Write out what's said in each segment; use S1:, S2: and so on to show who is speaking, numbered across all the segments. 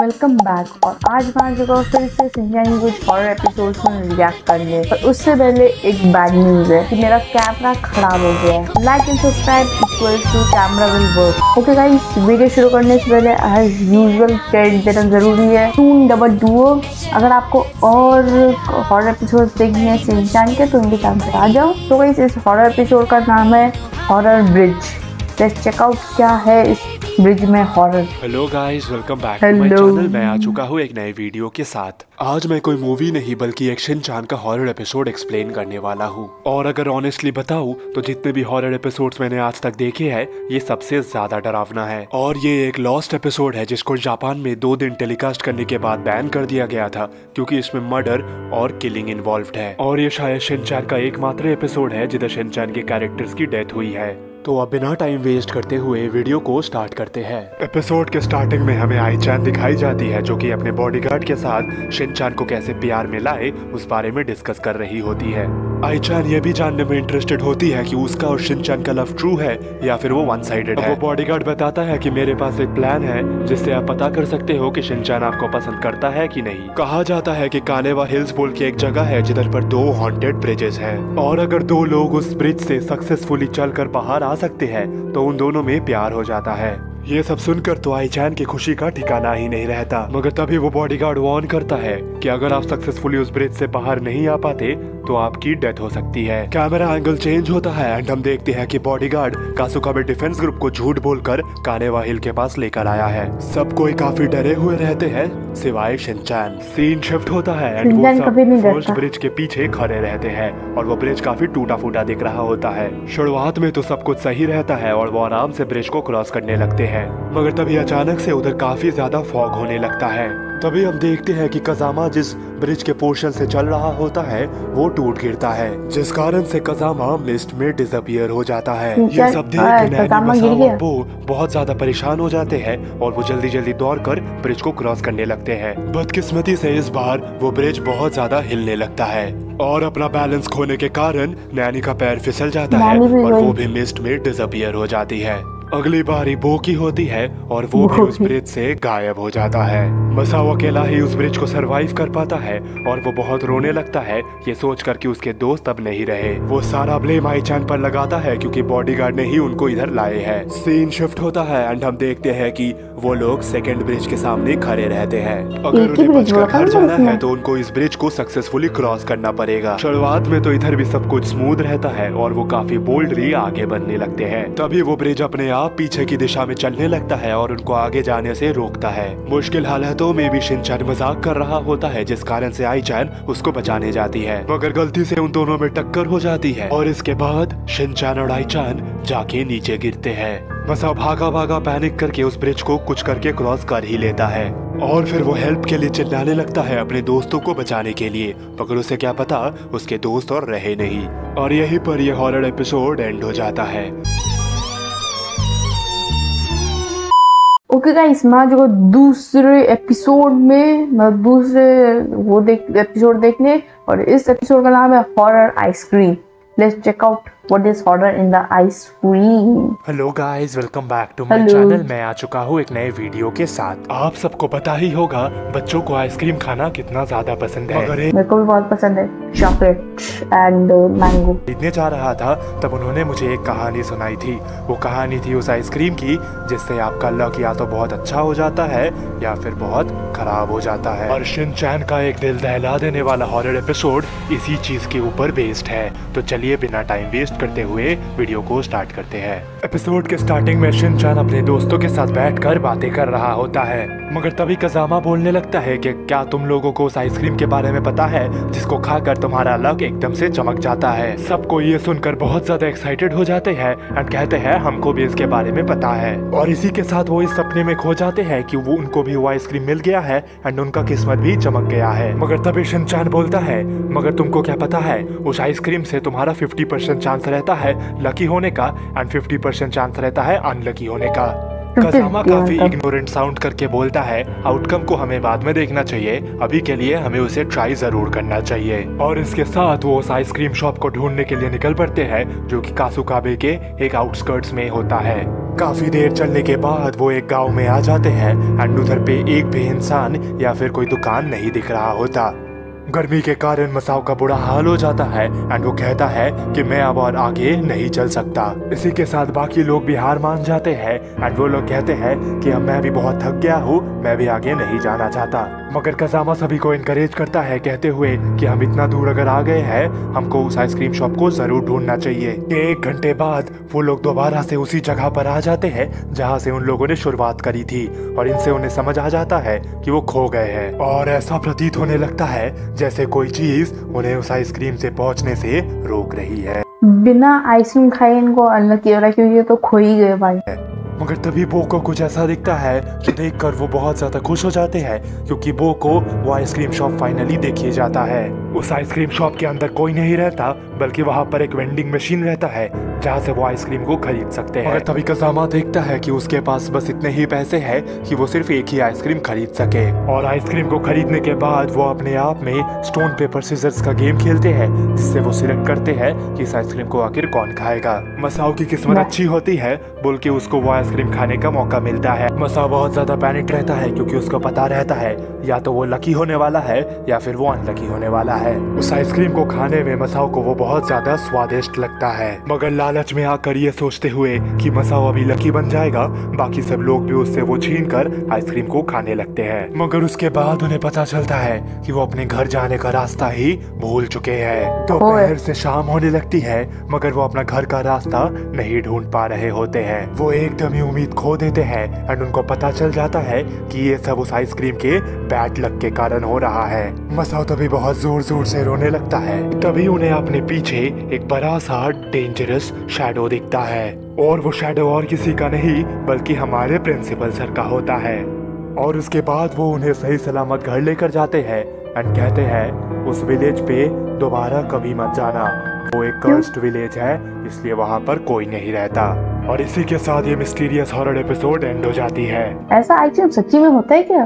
S1: Welcome back. और आज मैं आ चुका हूँ फिर से शिनचैन की कुछ हॉरर एपिसोड्स में रिएक्ट करने। पर उससे पहले एक बैड न्यूज है कि मेरा कैमरा खराब हो गया है। Like and subscribe equals to camera will work. Okay guys, video शुरू करने से पहले एज यूजुअल क्रेडिट देना जरूरी है। Toon double duo. अगर आपको और हॉरर एपिसोड्स देखने हैं शिनचैन के तो इनके चैनल पर आ जाओ। तो गाइस, इस हॉरर एपिसोड का नाम है horror bridge. Let's check out क्या है इस ब्रिज में horror.
S2: Hello guys, welcome back to my channel. मैं आ चुका हूँ एक नए वीडियो के साथ। आज मैं कोई मूवी नहीं बल्कि एक शिनचैन का हॉरर एपिसोड एक्सप्लेन करने वाला हूँ। और अगर ऑनेस्टली बताऊँ तो जितने भी हॉरर एपिसोड्स मैंने आज तक देखे हैं ये सबसे ज्यादा डरावना है। और ये एक लॉस्ट एपिसोड है जिसको जापान में 2 दिन टेलीकास्ट करने के बाद बैन कर दिया गया था क्योंकि इसमें मर्डर और किलिंग इन्वॉल्व्ड है। और ये शायद शिनचैन का एकमात्र एपिसोड है जिधर शिनचैन के कैरेक्टर्स की डेथ हुई है। तो अब बिना टाइम वेस्ट करते हुए वीडियो को स्टार्ट करते हैं। एपिसोड के स्टार्टिंग में हमें आई-चैन दिखाई जाती है जो कि अपने बॉडीगार्ड के साथ शिनचैन को कैसे प्यार में लाए उस बारे में डिस्कस कर रही होती है। आई-चैन ये भी जानने में इंटरेस्टेड होती है कि उसका और शिनचैन का लव ट्रू है या फिर वो वन साइडेड है। वो बॉडीगार्ड बताता है कि मेरे पास एक प्लान है जिससे आप पता कर सकते हो कि शिनचैन आपको पसंद करता है कि नहीं। कहा जाता है कि कानेवा हिल्स बोल की एक जगह है जिधर पर 2 हॉन्टेड ब्रिजेस है और अगर 2 लोग उस ब्रिज से सक्सेसफुली चलकर बाहर आ सकते हैं तो उन दोनों में प्यार हो जाता है। ये सब सुनकर तो आई-चैन की खुशी का ठिकाना ही नहीं रहता। मगर तभी वो बॉडीगार्ड वार्न करता है कि अगर आप सक्सेसफुली उस ब्रिज से बाहर नहीं आ पाते तो आपकी डेथ हो सकती है। कैमरा एंगल चेंज होता है एंड हम देखते हैं कि बॉडीगार्ड कासुकाबे डिफेंस ग्रुप को झूठ बोलकर कानेवा हिल के पास लेकर आया है। सब कोई काफी डरे हुए रहते हैं सिवाय शिनचैन। सीन शिफ्ट होता है एंड वो सब फर्स्ट ब्रिज के पीछे खड़े रहते हैं और वो ब्रिज काफी टूटा फूटा दिख रहा होता है। शुरुआत में तो सब कुछ सही रहता है और वो आराम से ब्रिज को क्रॉस करने लगते हैं मगर तभी अचानक से उधर काफी ज्यादा फॉग होने लगता है। तभी हम देखते हैं कि कजामा जिस ब्रिज के पोर्शन से चल रहा होता है वो टूट गिरता है जिस कारण से कजामा मिस्ट में डिसअपियर हो जाता है। ये सब देख के नैनी मसाओ और बो बहुत ज्यादा परेशान हो जाते हैं और वो जल्दी जल्दी दौड़कर ब्रिज को क्रॉस करने लगते हैं। बदकिस्मती से इस बार वो ब्रिज बहुत ज्यादा हिलने लगता है और अपना बैलेंस खोने के कारण नैनी का पैर फिसल जाता है और वो भी मिस्ट में डिसअपियर हो जाती है। अगली बारी बो की होती है और वो भी उस ब्रिज से गायब हो जाता है। मसाओ अकेला ही उस ब्रिज को सरवाइव कर पाता है और वो बहुत रोने लगता है ये सोचकर कि उसके दोस्त अब नहीं रहे। वो सारा ब्लेम आई-चैन पर लगाता है क्योंकि बॉडीगार्ड ने ही उनको इधर लाए हैं। सीन शिफ्ट होता है एंड हम देखते हैं कि वो लोग सेकंड ब्रिज के सामने खड़े रहते हैं। अगर उन्हें बचकर घर जाना है तो उनको इस ब्रिज को सक्सेसफुली क्रॉस करना पड़ेगा। शुरुआत में तो इधर भी सब कुछ स्मूथ रहता है और वो काफी बोल्डली आगे बढ़ने लगते हैं। तभी वो ब्रिज अपने आप पीछे की दिशा में चलने लगता है और उनको आगे जाने से रोकता है। मुश्किल हालातों में भी शिनचैन मजाक कर रहा होता है जिस कारण से आई-चैन उसको बचाने जाती है मगर गलती से उन दोनों में टक्कर हो जाती है और इसके बाद शिनचैन और आई-चैन जाके नीचे गिरते हैं। मसाओ भागा भागा पैनिक करके उस ब्रिज को कुछ करके क्रॉस कर ही लेता है और फिर वो हेल्प के लिए चिल्लाने लगता है अपने दोस्तों को बचाने के लिए मगर उसे क्या पता उसके दोस्त और रहे नहीं। और यहीं पर ये हॉरर एपिसोड एंड हो जाता है।
S1: ओके गाइस, मैं जो दूसरे एपिसोड में एपिसोड देखने और इस एपिसोड का नाम है horror ice cream. Let's check out what is horror in the ice cream.
S2: Hello guys, welcome back to my channel. मैं आ चुका हूँ एक नए वीडियो के साथ। आप सबको पता ही होगा बच्चों को आइसक्रीम खाना कितना ज्यादा पसंद है।
S1: मेरे को भी बहुत पसंद है, चॉकलेट एंड मैंगो।
S2: खरीदने जा रहा था तब उन्होंने मुझे एक कहानी सुनाई थी। वो कहानी थी उस आइसक्रीम की जिससे आपका लक या तो बहुत अच्छा हो जाता है या फिर बहुत खराब हो जाता है। और शिनचैन का एक दिल दहला देने वाला हॉरर एपिसोड इसी चीज के ऊपर बेस्ड है। तो चलिए बिना टाइम वेस्ट करते हुए वीडियो को स्टार्ट करते हैं। एपिसोड के स्टार्टिंग में शिनचैन अपने दोस्तों के साथ बैठकर बातें कर रहा होता है मगर तभी कजामा बोलने लगता है कि क्या तुम लोगों को उस आइसक्रीम के बारे में पता है जिसको खाकर तुम्हारा लक एकदम से चमक जाता है। सबको ये सुनकर बहुत ज्यादा एक्साइटेड हो जाते हैं एंड कहते हैं हमको भी इसके बारे में पता है। और इसी के साथ वो इस सपने में खो जाते हैं कि वो उनको भी वो आइसक्रीम मिल गया है एंड उनका किस्मत भी चमक गया है। मगर तभी शिनचैन बोलता है मगर तुमको क्या पता है उस आइसक्रीम से तुम्हारा 50% चांस रहता है लकी होने का एंड 50% चांस रहता है अनलकी होने का। कसामा काफी इग्नोरेंट साउंड करके बोलता है आउटकम को हमें बाद में देखना चाहिए, अभी के लिए हमें उसे ट्राई जरूर करना चाहिए। और इसके साथ वो उस आइसक्रीम शॉप को ढूंढने के लिए निकल पड़ते हैं जो कि कासुकाबे के एक आउटस्कर्ट्स में होता है। काफी देर चलने के बाद वो एक गांव में आ जाते हैं एंड उधर पे एक भी इंसान या फिर कोई दुकान नहीं दिख रहा होता। गर्मी के कारण मसाओ का बुरा हाल हो जाता है एंड वो कहता है कि मैं अब और आगे नहीं चल सकता। इसी के साथ बाकी लोग भी हार मान जाते हैं एंड वो लोग कहते हैं कि अब मैं भी बहुत थक गया हूँ, मैं भी आगे नहीं जाना चाहता। मगर कसामा सभी को इनकरेज करता है कहते हुए कि हम इतना दूर अगर आ गए हैं, हमको उस आइसक्रीम शॉप को जरूर ढूंढना चाहिए। 1 घंटे बाद वो लोग दोबारा से उसी जगह पर आ जाते हैं जहाँ से उन लोगों ने शुरुआत करी थी और इनसे उन्हें समझ आ जाता है कि वो खो गए हैं और ऐसा प्रतीत होने लगता है जैसे कोई चीज उन्हें उस आइसक्रीम से पहुंचने से रोक रही है।
S1: बिना आइसक्रीम खाए इनको अनलकी हो रहा है क्योंकि ये तो खो ही गए भाई।
S2: मगर तभी बो को कुछ ऐसा दिखता है जो देखकर वो बहुत ज्यादा खुश हो जाते हैं क्योंकि बो को वो आइसक्रीम शॉप फाइनली देखिए जाता है। उस आइसक्रीम शॉप के अंदर कोई नहीं रहता बल्कि वहाँ पर एक वेंडिंग मशीन रहता है जहाँ से वो आइसक्रीम को खरीद सकते हैं। मगर तभी कसामा देखता है कि उसके पास बस इतने ही पैसे हैं कि वो सिर्फ एक ही आइसक्रीम खरीद सके और आइसक्रीम को खरीदने के बाद वो अपने आप में स्टोन पेपर सीजर्स का गेम खेलते हैं जिससे वो सिलेक्ट करते हैं कि इस आइसक्रीम को आखिर कौन खाएगा। मसाओ की किस्मत अच्छी होती है बोल के उसको वो आइसक्रीम खाने का मौका मिलता है। मसाओ बहुत ज्यादा पैनिक रहता है क्योंकि उसको पता रहता है या तो वो लकी होने वाला है या फिर वो अनलकी होने वाला है। उस आइसक्रीम को खाने में मसाओ को वो बहुत ज्यादा स्वादिष्ट लगता है मगर लालच में आकर ये सोचते हुए कि मसाओ अभी लकी बन जाएगा, बाकी सब लोग भी उससे वो छीन कर आइसक्रीम को खाने लगते हैं। मगर उसके बाद उन्हें पता चलता है कि वो अपने घर जाने का रास्ता ही भूल चुके हैं। दोपहर से शाम होने लगती है मगर वो अपना घर का रास्ता नहीं ढूंढ पा रहे होते हैं। वो एकदम ही उम्मीद खो देते हैं एंड उनको पता चल जाता है कि ये सब उस आइसक्रीम के बैड लक के कारण हो रहा है। मसाओ तभी बहुत जोर जोर से रोने लगता है। तभी उन्हें अपने पीछे एक बड़ा सा डेंजरस शैडो दिखता है और वो शैडो और किसी का नहीं बल्कि हमारे प्रिंसिपल सर का होता है। और उसके बाद वो उन्हें सही सलामत घर लेकर जाते हैं एंड कहते हैं उस विलेज पे दोबारा कभी मत जाना, वो एक कर्स्ड विलेज है इसलिए वहाँ पर कोई नहीं रहता। और इसी के साथ ये मिस्टीरियस हॉरर एपिसोड एंड हो जाती है।
S1: ऐसा आइसक्रीम सच्ची में होता है क्या?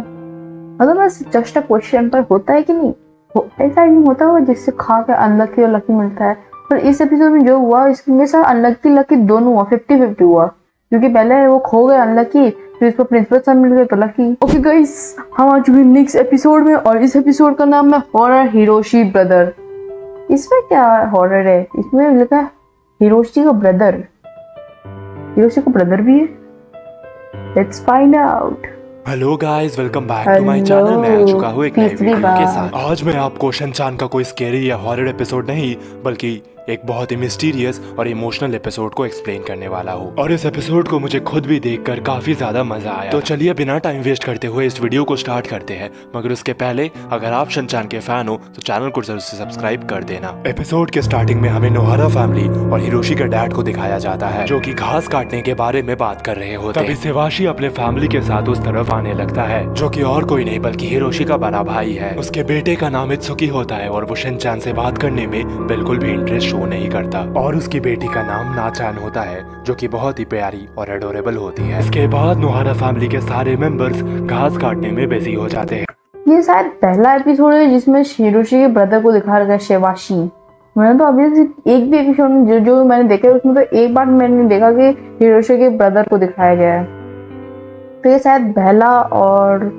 S1: मतलब बस जस्ट अ क्वेश्चन पर होता है कि नहीं? ऐसा नहीं होता हुआ जिससे खा के अनलकी और लकी मिलता है। पर इस एपिसोड में जो हुआ इसमें साथ अनलकी लकी दोनों हुआ, 50-50 हुआ क्योंकि पहले वो खो गए अनलकी फिर इसको प्रिंसिपल सर मिल गए तो लकी। ओके गाइस, हम आ चुके नेक्स्ट एपिसोड में और इस एपिसोड का नाम है हॉरर हिरोशी ब्रदर। इसमें क्या हॉरर है? इसमें लिखा है हिरोशी का ब्रदर। हिरोशी का ब्रदर भी है? Let's find out.
S2: Hello guys, welcome back to my channel. मैं आ चुका हूँ एक नई वीडियो के साथ। आज मैं आपको शिनचैन का कोई स्कैरी या हॉरर एपिसोड नहीं बल्कि एक बहुत ही मिस्टीरियस और इमोशनल एपिसोड को एक्सप्लेन करने वाला हूँ और इस एपिसोड को मुझे खुद भी देखकर काफी ज्यादा मजा आया। तो चलिए बिना टाइम वेस्ट करते हुए इस वीडियो को स्टार्ट करते हैं। मगर उसके पहले अगर आप शिनचैन के फैन हो तो चैनल को जरूर से सब्सक्राइब कर देना। एपिसोड के स्टार्टिंग में हमें नोहारा फैमिली और हिरोशी के डैड को दिखाया जाता है जो कि घास काटने के बारे में बात कर रहे होते हैं। तभी सेवाशी अपने फैमिली के साथ उस तरफ आने लगता है जो कि और कोई नहीं बल्कि हिरोशी का बड़ा भाई है। उसके बेटे का नाम इत्सुकी होता है और वो शिनचैन से बात करने में बिल्कुल भी इंटरेस्ट शो नहीं करता और उसकी बेटी का नाम नाचान होता है जो कि बहुत ही प्यारी और एडोरेबल होती है। इसके बाद नोहारा फैमिली के सारे मेंबर्स घास काटने में बिजी हो जाते हैं।
S1: ये शायद पहला एपिसोड है जिसमें हिरोशी के ब्रदर को दिखाया गया, शेवाशी। मैंने तो अभी एक भी एपिसोड जो मैंने देखा उसमें तो एक बार मैंने देखा कि हिरोशी के ब्रदर को दिखाया गया है। तो ये शायद पहला और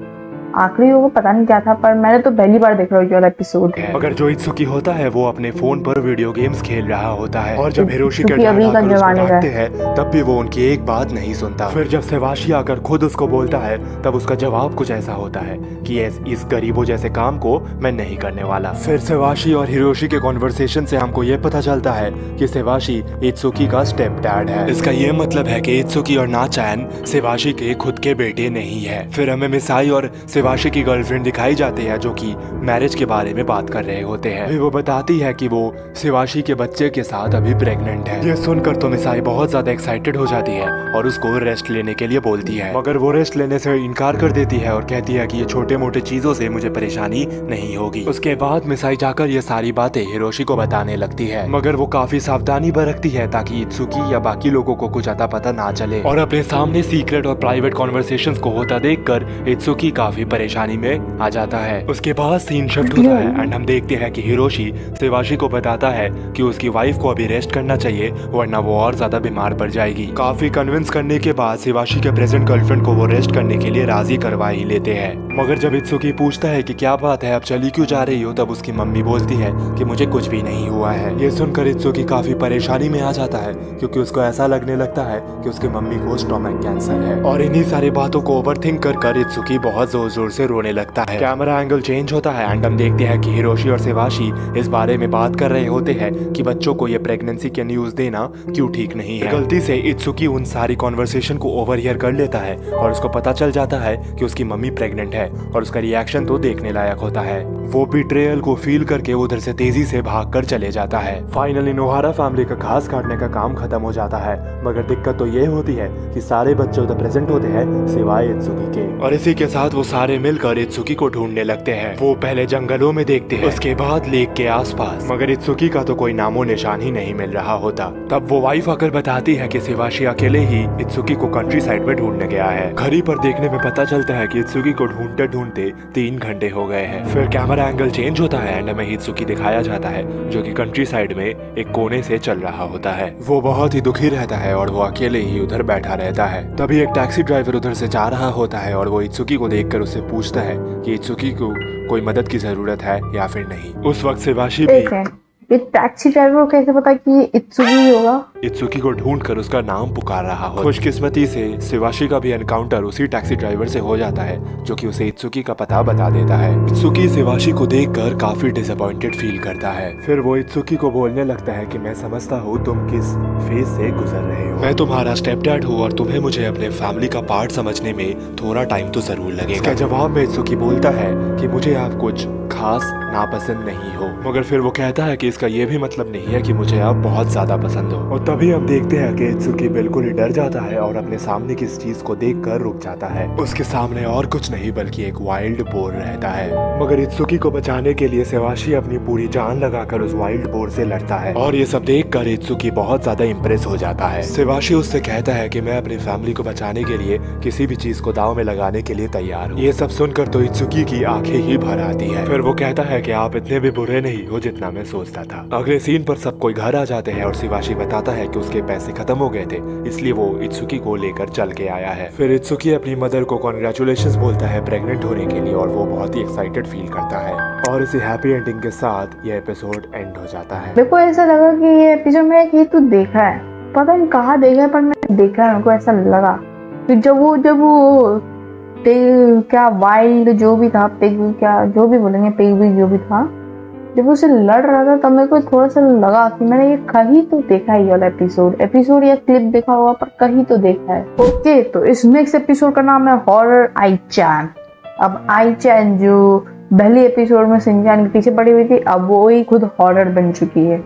S1: आखिरी होगा, पता नहीं क्या था, पर मैंने तो पहली बार देख रहा हूँ वाला एपिसोड।
S2: मगर जो इत्सुकी होता है वो अपने फोन पर वीडियो गेम्स खेल रहा होता है और जब हिरोशी के
S1: डैड आकर उसको डांटते
S2: हैं तब भी वो उनकी एक बात नहीं सुनता। फिर जब सेवाशी आकर खुद उसको बोलता है तब उसका जवाब कुछ ऐसा होता है कि इस गरीबों जैसे काम को मैं नहीं करने वाला। फिर सेवाशी और हिरोशी के कॉन्वर्सेशन से हमको ये पता चलता है कि सेवाशी इत्सुकी का स्टेप डैड है। इसका ये मतलब है कि इत्सुकी और नाचान सेवाशी के खुद के बेटे नहीं है। फिर हमें मिसाई और शिवाशी की गर्लफ्रेंड दिखाई जाती है जो कि मैरिज के बारे में बात कर रहे होते हैं। वो बताती है कि वो शिवाशी के बच्चे के साथ अभी प्रेग्नेंट है। ये सुनकर तो मिसाई बहुत ज्यादा एक्साइटेड हो जाती है और उसको रेस्ट लेने के लिए बोलती है, मगर वो रेस्ट लेने से इनकार कर देती है और कहती है कि ये छोटे मोटे चीजों से मुझे परेशानी नहीं होगी। उसके बाद मिसाई जाकर ये सारी बातें हिरोशी को बताने लगती है, मगर वो काफी सावधानी बरतती है ताकि इत्सुकी या बाकी लोगों को कुछ अता पता ना चले। और अपने सामने सीक्रेट और प्राइवेट कॉन्वर्सेशंस को होता देखकर इत्सुकी काफी परेशानी में आ जाता है। उसके बाद सीन शिफ्ट होता है एंड हम देखते हैं कि हिरोशी शिवाशी को बताता है कि उसकी वाइफ को अभी रेस्ट करना चाहिए वरना वो और ज्यादा बीमार पड़ जाएगी। काफी कन्विंस करने के बाद शिवाशी के प्रेजेंट गर्लफ्रेंड को वो रेस्ट करने के लिए राजी करवा ही लेते हैं। मगर जब इत्सुकी पूछता है कि क्या बात है, अब चली क्यों जा रही हो, तब उसकी मम्मी बोलती है कि मुझे कुछ भी नहीं हुआ है। ये सुनकर इत्सुकी काफी परेशानी में आ जाता है क्योंकि उसको ऐसा लगने लगता है कि उसकी मम्मी को स्टोमक कैंसर है। और इन्हीं सारी बातों को ओवरथिंक कर इत्सुकी बहुत जोर जोर से रोने लगता है। कैमरा एंगल चेंज होता है एंड हम देखते हैं कि हिरोशी और शिवाशी इस बारे में बात कर रहे होते हैं कि बच्चों को ये प्रेगनेंसी के न्यूज देना क्यों ठीक नहीं है। गलती से इत्सुकी उन सारी कॉन्वर्सेशन को ओवरहियर कर लेता है और उसको पता चल जाता है कि उसकी मम्मी प्रेग्नेंट है और उसका रिएक्शन तो देखने लायक होता है। वो बिट्रेयल को फील करके उधर से तेजी से भागकर चले जाता है। फाइनली नोहारा फैमिली का घास काटने का काम खत्म हो जाता है, मगर दिक्कत तो ये होती है कि सारे बच्चे उधर प्रेजेंट होते हैं सिवाय इत्सुकी के। और इसी के साथ वो सारे मिलकर इत्सुकी को ढूंढने लगते हैं। वो पहले जंगलों में देखते हैं, उसके बाद लेक के आसपास, मगर इत्सुकी का तो कोई नामो निशान ही नहीं मिल रहा होता। तब वो वाइफ आकर बताती है कि शिवाशी अकेले ही इत्सुकी को कंट्री साइड में ढूंढने गया है। घड़ी पर देखने में पता चलता है कि इत्सुकी को ढूंढते ढूंढते 3 घंटे हो गए हैं। फिर कैमरा एंगल चेंज होता है एंड हमें इत्सुकी दिखाया जाता है जो कि कंट्री साइड में एक कोने से चल रहा होता है। वो बहुत ही दुखी रहता है और वो अकेले ही उधर बैठा रहता है। तभी एक टैक्सी ड्राइवर उधर से जा रहा होता है और वो इत्सुकी को देखकर उससे पूछता है कि इत्सुकी को कोई मदद की जरूरत है या फिर नहीं। उस वक्त शिवाशी भी
S1: ये टैक्सी ड्राइवर को कैसे पता कि ये इत्सुकी होगा?
S2: इत्सुकी को ढूंढकर उसका नाम पुकार रहा हो। खुशकिस्मती से शिवाशी का भी एनकाउंटर उसी टैक्सी ड्राइवर से हो जाता है जो कि उसे इत्सुकी का पता बता देता है। इत्सुकी शिवाशी को देखकर काफी डिसअपॉइंटेड फील करता है। फिर वो इत्सुकी को बोलने लगता है कि मैं समझता हूँ तुम किस फेज से गुजर रहे हो। मैं तुम्हारा स्टेप डैड हूँ और तुम्हें मुझे अपने फैमिली का पार्ट समझने में थोड़ा टाइम तो जरूर लगेगा। इसके जवाब में इत्सुकी बोलता है कि मुझे आप कुछ खास नापसंद नहीं हो, मगर फिर वो कहता है कि इसका ये भी मतलब नहीं है कि मुझे आप बहुत ज्यादा पसंद हो। और तभी हम देखते हैं कि इत्सुकी बिल्कुल ही डर जाता है और अपने सामने की चीज को देखकर रुक जाता है। उसके सामने और कुछ नहीं बल्कि एक वाइल्ड बोर रहता है, मगर इत्सुकी को बचाने के लिए शिवाशी अपनी पूरी जान लगाकर उस वाइल्ड बोर से लड़ता है। और ये सब देखकर इत्सुकी बहुत ज्यादा इम्प्रेस हो जाता है। शिवाशी उससे कहता है कि मैं अपनी फैमिली को बचाने के लिए किसी भी चीज को दाव में लगाने के लिए तैयार हूँ। ये सब सुनकर तो इत्सुकी की आंखें ही भर आती है। फिर वो कहता है कि आप इतने भी बुरे नहीं हो जितना मैं सोचता था। अगले सीन पर सब कोई घर आ जाते हैं और शिवाशी बताता है कि उसके पैसे खत्म हो गए थे, इसलिए वो इत्सुकी को लेकर चल के आया है। फिर इत्सुकी अपनी मदर को कॉन्ग्रेचुलेशंस बोलता है प्रेग्नेंट होने के लिए और वो बहुत ही एक्साइटेड फील करता है। और इसी हैप्पी एंडिंग के साथ ये एपिसोड एंड हो जाता है।
S1: मेरे को ऐसा लगा कि ये एपिसोड मैंने कहीं तो देखा है, पता नहीं कहाँ देखा है, पर मैंने देखा है, मेरे को ऐसा लगा कि जब वो क्या वाइल्ड जो भी था, पिग क्या जो भी बोलेंगे, पिग भी जो भी था, जब उसे लड़ रहा था तब मेरे को थोड़ा सा लगा कि मैंने ये कहीं तो देखा है, ये वाला एपिसोड या क्लिप देखा होगा, पर कहीं तो देखा है। ओके, तो इस नेक्स्ट एपिसोड का नाम है हॉरर आई-चैन। अब आई-चैन जो पहले एपिसोड में शिनचैन के पीछे पड़ी हुई थी, अब वो ही खुद हॉरर बन चुकी है।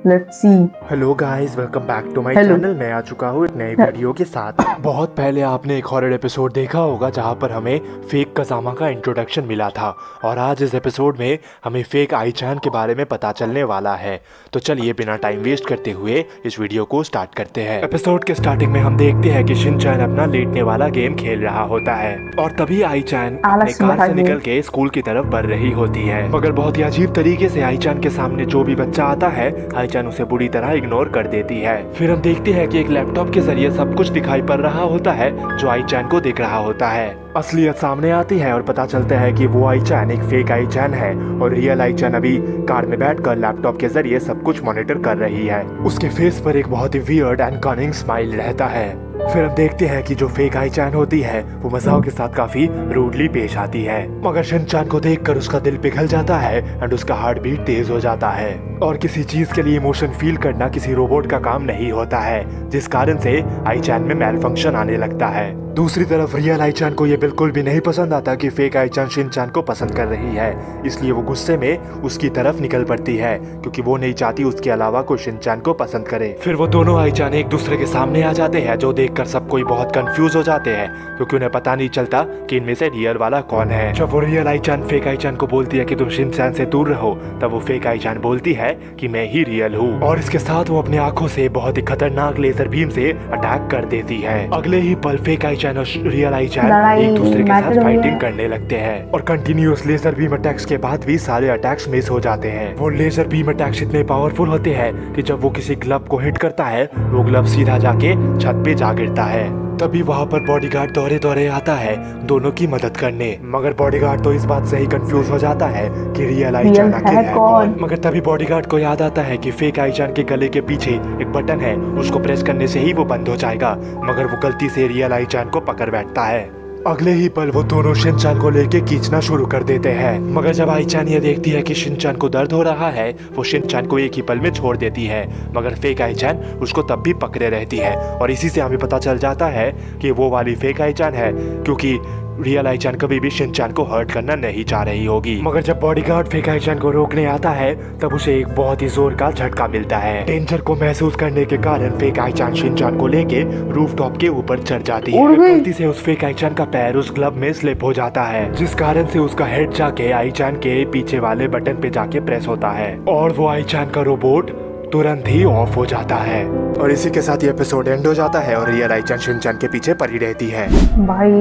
S1: Let's see.
S2: Hello guys, welcome back to my channel. मैं आ चुका हूँ एक नई वीडियो के साथ। बहुत पहले आपने एक हॉरर एपिसोड देखा होगा जहाँ पर हमें फेक कजामा का इंट्रोडक्शन मिला था, और आज इस एपिसोड में हमें फेक आई-चैन के बारे में पता चलने वाला है। तो चलिए बिना टाइम वेस्ट करते हुए इस वीडियो को स्टार्ट करते हैं। एपिसोड के स्टार्टिंग में हम देखते हैं कि शिनचैन अपना लेटने वाला गेम खेल रहा होता है और तभी आई-चैन अपने कार से निकल के स्कूल की तरफ बढ़ रही होती है, मगर बहुत ही अजीब तरीके से आई-चैन के सामने जो भी बच्चा आता है आई-चैन उसे बुरी तरह इग्नोर कर देती है। फिर हम देखते हैं कि एक लैपटॉप के जरिए सब कुछ दिखाई पड़ रहा होता है जो आई-चैन को दिख रहा होता है। असलियत सामने आती है और पता चलता है कि वो आई-चैन एक फेक आई-चैन है और रियल आई-चैन अभी कार में बैठकर लैपटॉप के जरिए सब कुछ मॉनिटर कर रही है। उसके फेस पर एक बहुत ही वियर्ड एंड कनिंग स्माइल रहता है। फिर हम देखते हैं कि जो फेक आई-चैन होती है वो मजाक के साथ काफी रूडली पेश आती है, मगर शिनचैन को देखकर उसका दिल पिघल जाता है एंड उसका हार्ट बीट तेज हो जाता है। और किसी चीज के लिए इमोशन फील करना किसी रोबोट का काम नहीं होता है, जिस कारण से आई-चैन में मैल फंक्शन आने लगता है। दूसरी तरफ रियल आई-चान को ये बिल्कुल भी नहीं पसंद आता कि फेक आई-चान शिनचान को पसंद कर रही है, इसलिए वो गुस्से में उसकी तरफ निकल पड़ती है क्योंकि वो नहीं चाहती उसके अलावा कोई शिनचान को पसंद करे। फिर वो दोनों आई-चान एक दूसरे के सामने आ जाते हैं, जो देखकर सब कोई बहुत कंफ्यूज हो जाते हैं क्योंकि उन्हें पता नहीं चलता कि इनमें से रियल वाला कौन है। जब वो रियल आई-चान फेक आई-चान को बोलती है कि तुम शिनचान से दूर रहो, तब वो फेक आई-चान बोलती है कि मैं ही रियल हूँ, और इसके साथ वो अपनी आंखों से बहुत ही खतरनाक लेजर बीम से अटैक कर देती है। अगले ही पल फेक आई-चान और रियल आई-चान एक दूसरे के साथ फाइटिंग करने लगते हैं और कंटिन्यूअस लेजर बीम अटैक्स के बाद भी सारे अटैक्स मिस हो जाते हैं। वो लेजर बीम अटैक्स इतने पावरफुल होते हैं कि जब वो किसी ग्लव को हिट करता है, वो ग्लव सीधा जाके छत पे जा गिरता है। तभी वहाँ पर बॉडीगार्ड दौड़े दौड़े आता है दोनों की मदद करने, मगर बॉडीगार्ड तो इस बात से ही कंफ्यूज हो जाता है कि रियल आई-चान आखिर है कौन। मगर तभी बॉडीगार्ड को याद आता है कि फेक आई-चान के गले के पीछे एक बटन है, उसको प्रेस करने से ही वो बंद हो जाएगा, मगर वो गलती से रियल आई-चान को पकड़ बैठता है। अगले ही पल वो दोनों शिनचान को लेके खींचना शुरू कर देते हैं, मगर जब आई-चान ये देखती है कि शिनचान को दर्द हो रहा है, वो शिनचान को एक ही पल में छोड़ देती है, मगर फेक आई-चान उसको तब भी पकड़े रहती है। और इसी से हमें पता चल जाता है कि वो वाली फेक आई-चान है, क्योंकि रियल आई-चान कभी भी शिनचान को हर्ट करना नहीं चाह रही होगी। मगर जब बॉडीगार्ड फेक आई-चान को रोकने आता है, तब उसे एक बहुत ही जोर का झटका मिलता है। डेंजर को महसूस करने के कारण फेक आई-चान शिनचान को लेके रूफटॉप के ऊपर चढ़ जाती है। गलती से उस फेक आई-चान का पैर उस ग्लव में स्लिप हो जाता है, जिस कारण से उसका हेड जाके आई-चान के पीछे वाले बटन पे जाके प्रेस होता है और वो आई-चान का रोबोट तुरंत ही ऑफ हो जाता है। और इसी के साथ ये एपिसोड एंड हो जाता है और रियल आई-चान शिनचान के पीछे पड़ी रहती है।
S1: भाई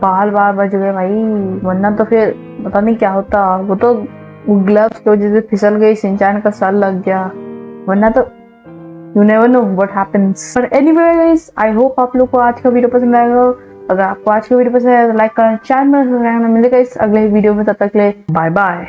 S1: बाल बार बच गए भाई, वरना तो फिर पता नहीं क्या होता। वो तो ग्लव्स की वजह से फिसल गई, शिनचान का सर लग गया, वरना तो you never know what happens. But anyway guys, I hope आप लोग को आज का वीडियो पसंद आएगा। अगर आपको आज का वीडियो पसंद आया तो लाइक करना, चैनल में सब्सक्राइब करना। मिलेगा इस अगले वीडियो में, तब तक के लिए बाय बाय।